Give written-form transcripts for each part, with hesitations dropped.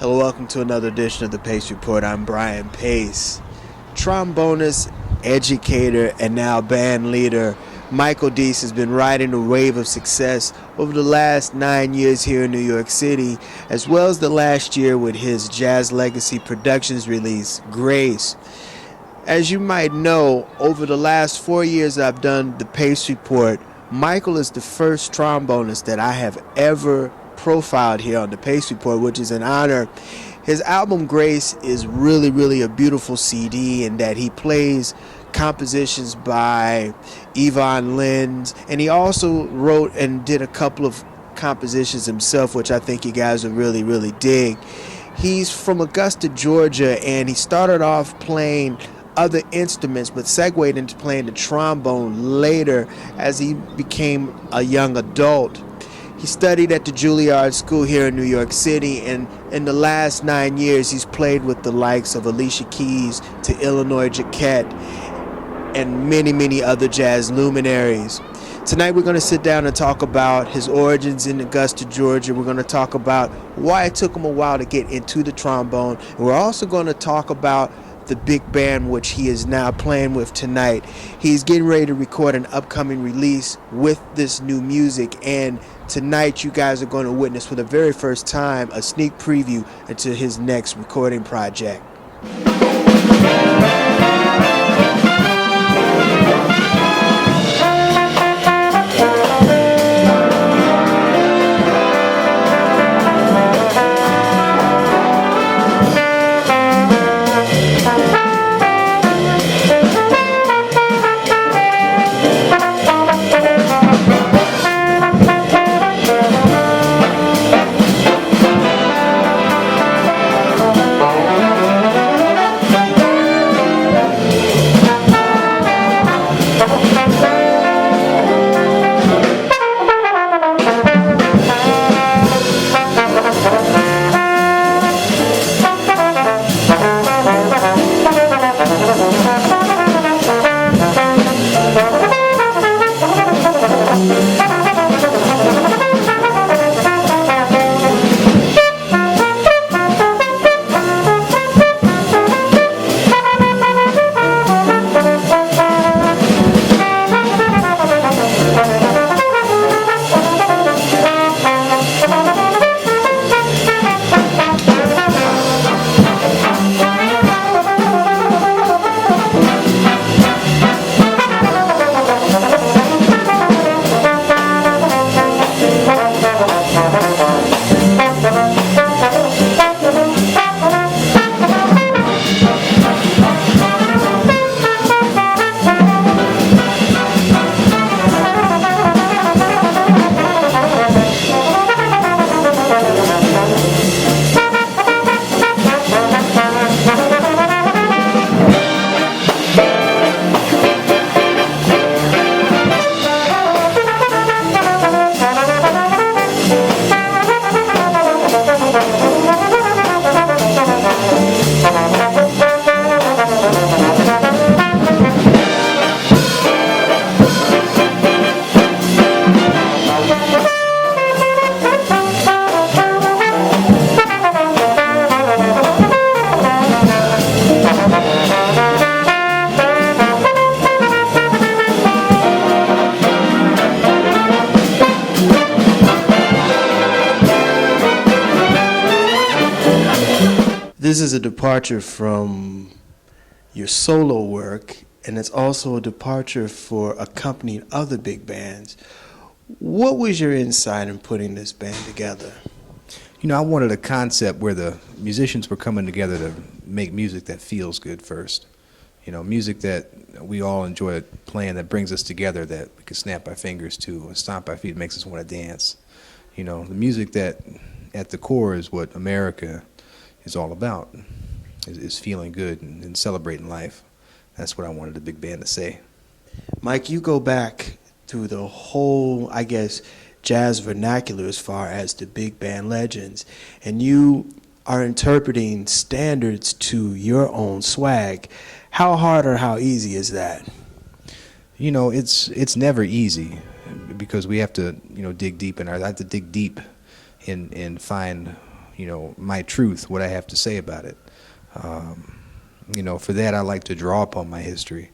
Hello, welcome to another edition of the Pace Report. I'm Brian Pace. Trombonist, educator, and now band leader Michael Dease has been riding a wave of success over the last 9 years here in New York City, as well as the last year with his Jazz Legacy Productions release, Grace. As you might know, over the last 4 years I've done the Pace Report, Michael is the first trombonist that I have ever profiled here on the Pace Report, which is an honor. His album Grace is really a beautiful CD in that he plays compositions by Yvonne Lins, and he also wrote and did a couple of compositions himself, which I think you guys will really dig. He's from Augusta, Georgia, and he started off playing other instruments but segued into playing the trombone later as he became a young adult. He studied at the Julliard School here in New York City, and in the last 9 years he's played with the likes of Alicia Keys to Illinois Jacquet and many other jazz luminaries. Tonight we're going to sit down and talk about his origins in Augusta, Georgia. We're going to talk about why it took him a while to get into the trombone, and we're also going to talk about the big band which he is now playing with tonight. He's getting ready to record an upcoming release with this new music, and tonight you guys are going to witness for the very first time a sneak preview into his next recording project. This is a departure from your solo work, and it's also a departure for accompanying other big bands. What was your insight in putting this band together? You know, I wanted a concept where the musicians were coming together to make music that feels good first. You know, music that we all enjoy playing, that brings us together, that we can snap our fingers to, or stomp our feet, makes us want to dance. You know, the music that at the core is what America is all about, is feeling good and celebrating life. That's what I wanted the big band to say. Mike, you go back through the whole, I guess, jazz vernacular as far as the big band legends, and you are interpreting standards to your own swag. How hard or how easy is that? You know, it's never easy, because we have to, dig deep in I have to dig deep and find, my truth, what I have to say about it. For that, I like to draw upon my history.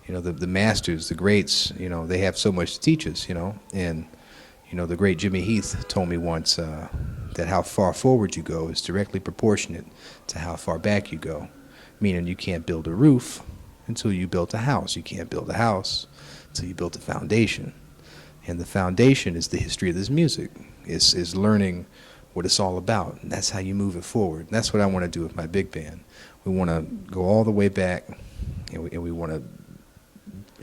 The masters, the greats, they have so much to teach us, and, the great Jimmy Heath told me once that how far forward you go is directly proportionate to how far back you go, meaning you can't build a roof until you built a house. You can't build a house until you built a foundation. And the foundation is the history of this music, is learning what it's all about. And that's how you move it forward. And that's what I want to do with my big band. We want to go all the way back, and we want to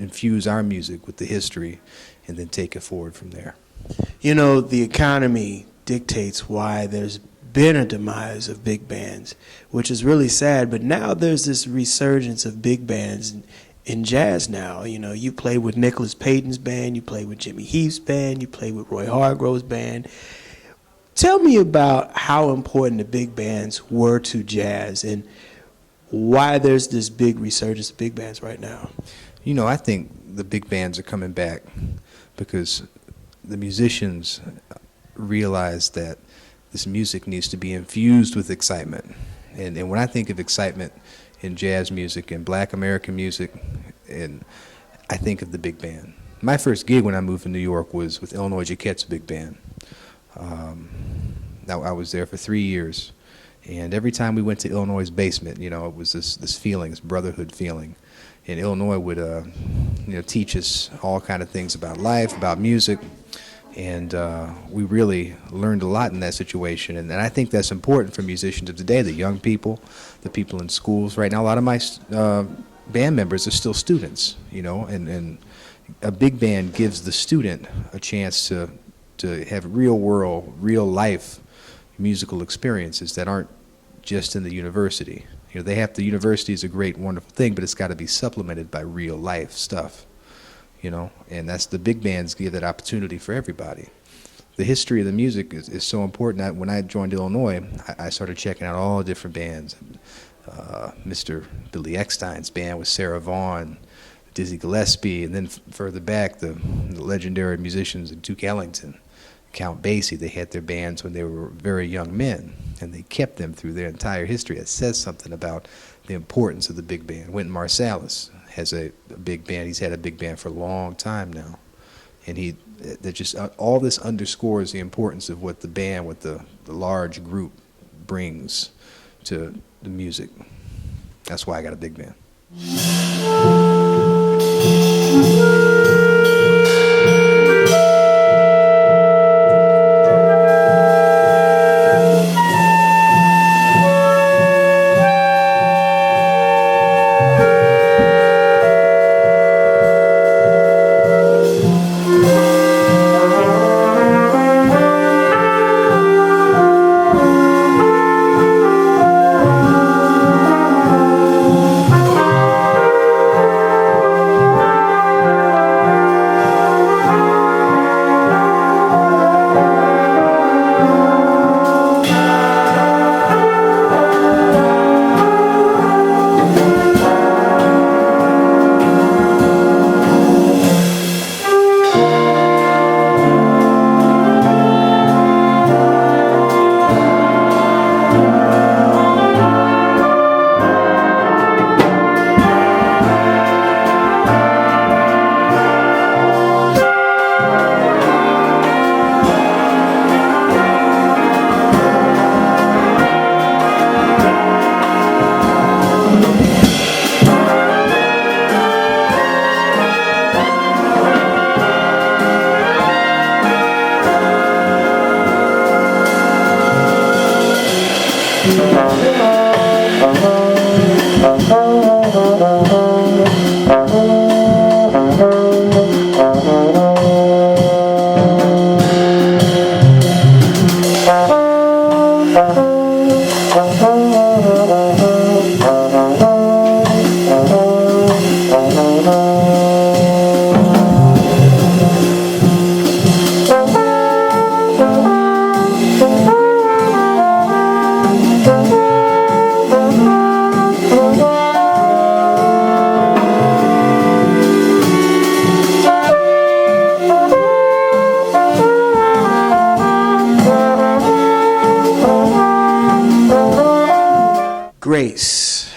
infuse our music with the history and then take it forward from there. The economy dictates why there's been a demise of big bands, which is really sad. But now there's this resurgence of big bands in jazz now. You play with Nicholas Payton's band, you play with Jimmy Heath's band, you play with Roy Hargrove's band. Tell me about how important the big bands were to jazz and why there's this big resurgence of big bands right now. I think the big bands are coming back because the musicians realize that this music needs to be infused with excitement. And when I think of excitement in jazz music and black American music, and I think of the big band. My first gig when I moved to New York was with Illinois Jacquet's big band. I was there for 3 years. And every time we went to Illinois' basement, it was this feeling, this brotherhood feeling. And Illinois would, teach us all kind of things about life, about music. And we really learned a lot in that situation. And I think that's important for musicians of today, the young people, the people in schools. Right now, a lot of my band members are still students, and a big band gives the student a chance to have real world, real life musical experiences that aren't just in the university. The university is a great, wonderful thing, but it's got to be supplemented by real life stuff. And that's the big bands give that opportunity for everybody. The history of the music is so important. When I joined Illinois, I started checking out all the different bands. Mr. Billy Eckstine's band with Sarah Vaughan, Dizzy Gillespie, and then further back, the legendary musicians in Duke Ellington, Count Basie. They had their bands when they were very young men, and they kept them through their entire history. It says something about the importance of the big band. Wynton Marsalis has a big band. He's had a big band for a long time now, and all this underscores the importance of what the band, what the large group brings to the music. That's why I got a big band. Grace,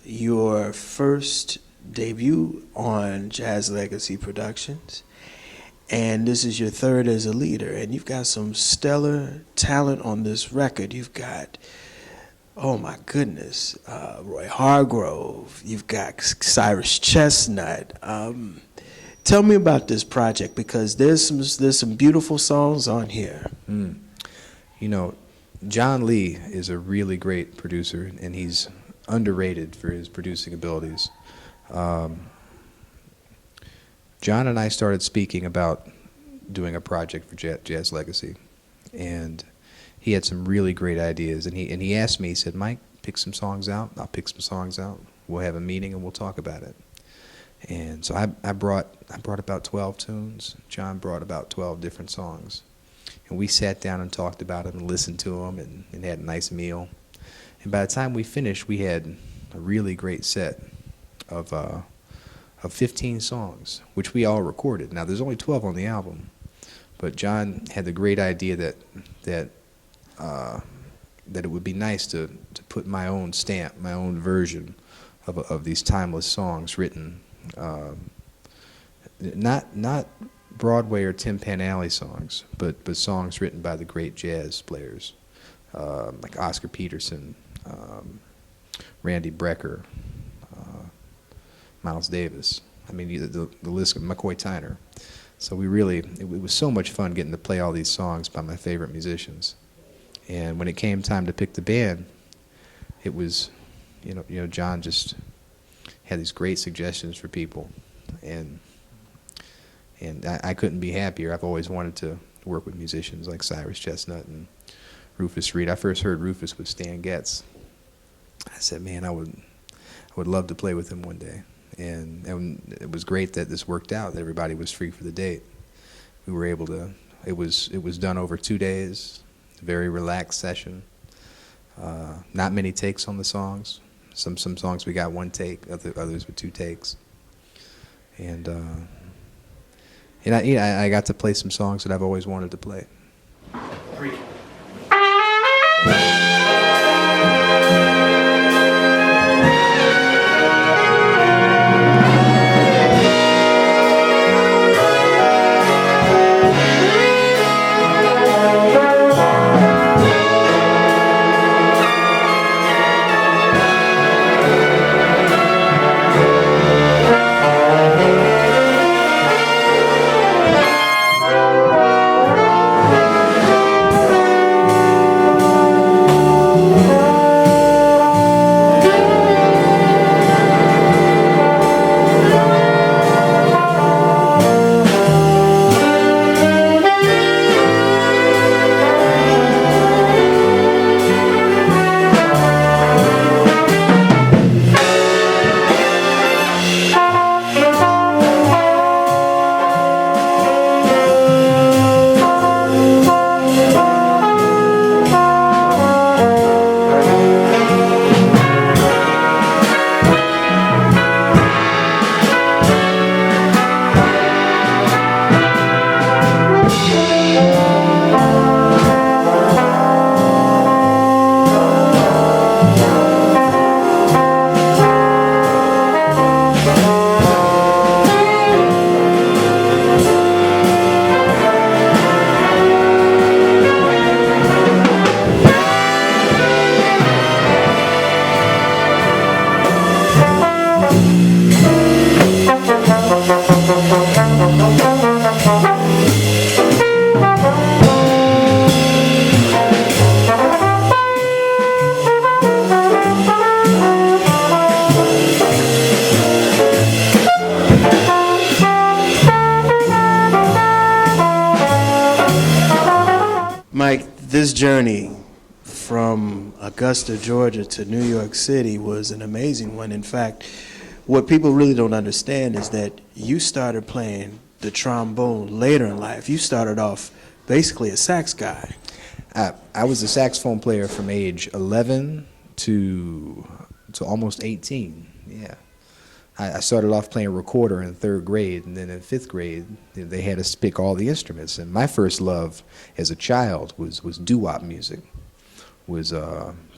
your first debut on Jazz Legacy Productions, and this is your third as a leader, and you've got some stellar talent on this record. You've got, oh my goodness, Roy Hargrove, you've got Cyrus Chestnut. Tell me about this project, because there's some beautiful songs on here. You know, John Lee is a really great producer, and he's underrated for his producing abilities. John and I started speaking about doing a project for Jazz Legacy, and he had some really great ideas. And he asked me, he said, "Mike, pick some songs out. I'll pick some songs out. We'll have a meeting and we'll talk about it." And so I brought about 12 tunes. John brought about 12 different songs. And we sat down and talked about them and listened to them and had a nice meal. And by the time we finished, we had a really great set of 15 songs, which we all recorded. Now, there's only 12 on the album, but John had the great idea that it would be nice to put my own stamp, my own version of these timeless songs written, not Broadway or Tin Pan Alley songs, but songs written by the great jazz players, like Oscar Peterson, Randy Brecker, Miles Davis. I mean, the list, McCoy Tyner. So it was so much fun getting to play all these songs by my favorite musicians. And when it came time to pick the band, it was, you know, John just had these great suggestions for people, and I couldn't be happier. I've always wanted to work with musicians like Cyrus Chestnut and Rufus Reid. I first heard Rufus with Stan Getz. I said, man, I would love to play with him one day. And it was great that this worked out, that everybody was free for the date. We were able to, it was done over 2 days, a very relaxed session. Not many takes on the songs. Some songs we got one take, others with 2 takes. And I got to play some songs that I've always wanted to play. 3. Mike, this journey from Augusta, Georgia to New York City was an amazing one. In fact, what people really don't understand is that you started playing the trombone later in life. You started off basically a sax guy. I was a saxophone player from age 11 to almost 18. Yeah. I started off playing recorder in 3rd grade, and then in 5th grade, they had us pick all the instruments. And my first love as a child was doo-wop music, was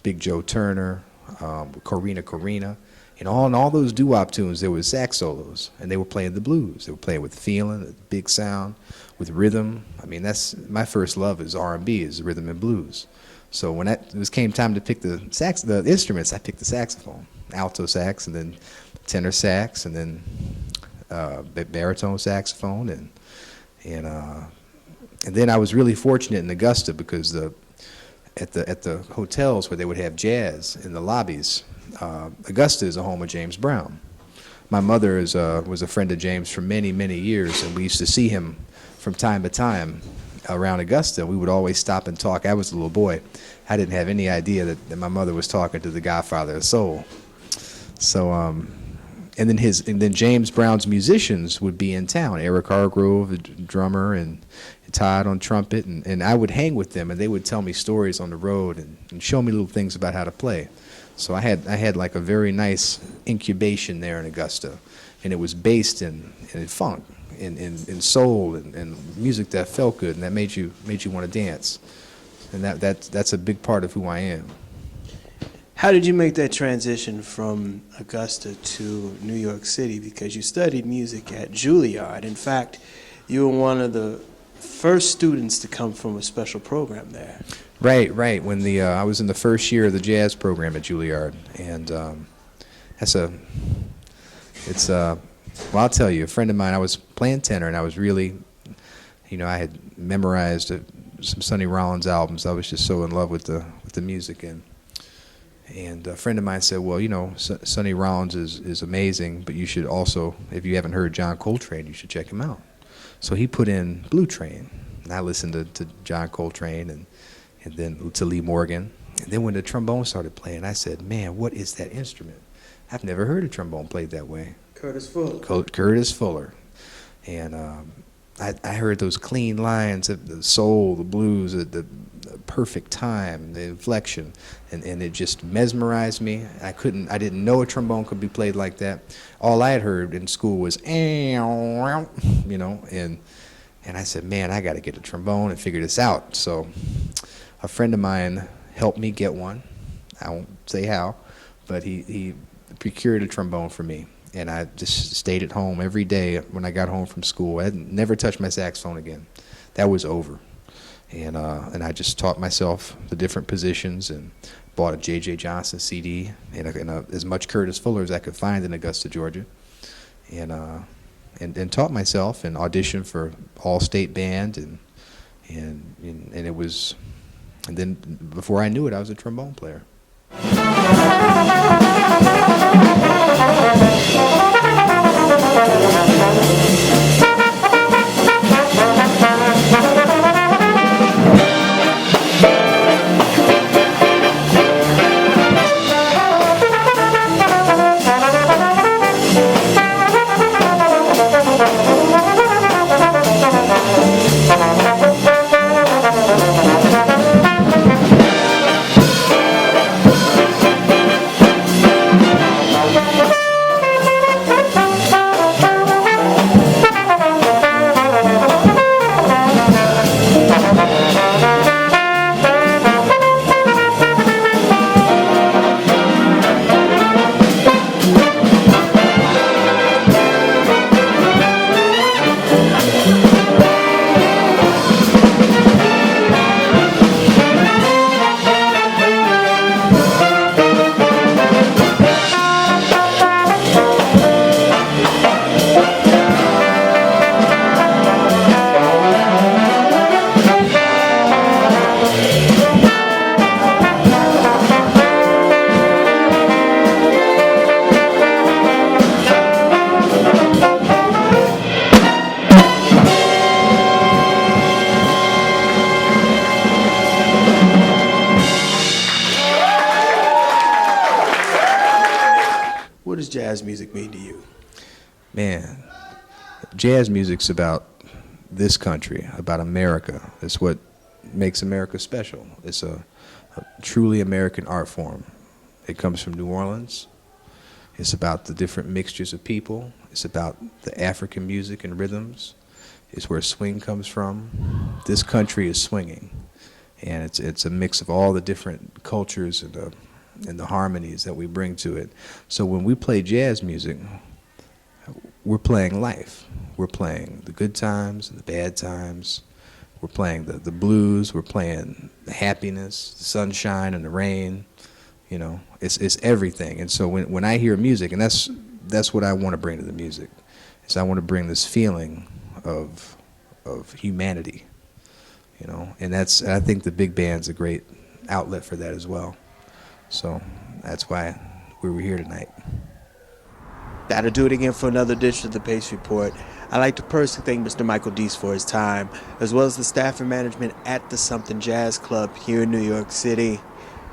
Big Joe Turner, Corina. And all those doo-wop tunes, there was sax solos, and they were playing the blues. They were playing with feeling, a big sound, with rhythm. I mean, that's my first love is R&B, is rhythm and blues. So when it came time to pick the instruments, I picked the saxophone, alto sax, and then tenor sax, and then baritone saxophone, and then I was really fortunate in Augusta because at the hotels where they would have jazz in the lobbies. Augusta is a home of James Brown. My mother was a friend of James for many, many years, and we used to see him from time to time around Augusta. We would always stop and talk. I was a little boy. I didn't have any idea that my mother was talking to the Godfather of Soul. So, and then James Brown's musicians would be in town. Eric Hargrove, the drummer, and Todd on trumpet, and I would hang with them, and they would tell me stories on the road and show me little things about how to play. So I had like a very nice incubation there in Augusta, and it was based in funk, in soul, and music that felt good and that made you want to dance, and that's a big part of who I am. How did you make that transition from Augusta to New York City? Because you studied music at Julliard. In fact, you were one of the first students to come from a special program there. Right. When I was in the first year of the jazz program at Julliard, and well, I'll tell you, a friend of mine, I was playing tenor, and I was really, I had memorized some Sonny Rollins albums. I was just so in love with the music, and a friend of mine said, well, Sonny Rollins is amazing, but you should also, if you haven't heard John Coltrane, you should check him out. So he put in Blue Train, and I listened to John Coltrane and then to Lee Morgan. And then when the trombone started playing, I said, man, what is that instrument? I've never heard a trombone played that way. Curtis Fuller. Curtis Fuller. And I heard those clean lines of the soul, the blues, the perfect time, the inflection, and it just mesmerized me. I didn't know a trombone could be played like that. All I had heard in school was, and I said, man, I got to get a trombone and figure this out. So a friend of mine helped me get one. I won't say how, but he procured a trombone for me. And I just stayed at home every day when I got home from school. I had never touched my saxophone again. That was over. And I just taught myself the different positions and bought a J.J. Johnson CD and as much Curtis Fuller as I could find in Augusta, Georgia. And taught myself and auditioned for all-state band and it was, and then before I knew it, I was a trombone player. What does jazz music mean to you? Man, jazz music's about this country, about America. It's what makes America special. It's a truly American art form. It comes from New Orleans. It's about the different mixtures of people. It's about the African music and rhythms. It's where swing comes from. This country is swinging, and it's a mix of all the different cultures and the harmonies that we bring to it. So when we play jazz music, we're playing life. We're playing the good times and the bad times. We're playing the blues. We're playing the happiness, the sunshine and the rain. You know, it's everything. And so when I hear music, and that's what I want to bring to the music, is I want to bring this feeling of humanity. You know, and I think the big band's a great outlet for that as well. So that's why we were here tonight. That'll do it again for another edition of the Pace Report. I'd like to personally thank Mr. Michael Dease for his time, as well as the staff and management at the Something Jazz Club here in New York City.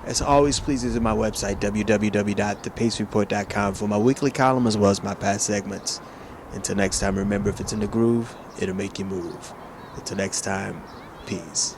As always, please visit my website, www.thepacereport.com, for my weekly column as well as my past segments. Until next time, remember, if it's in the groove, it'll make you move. Until next time, peace.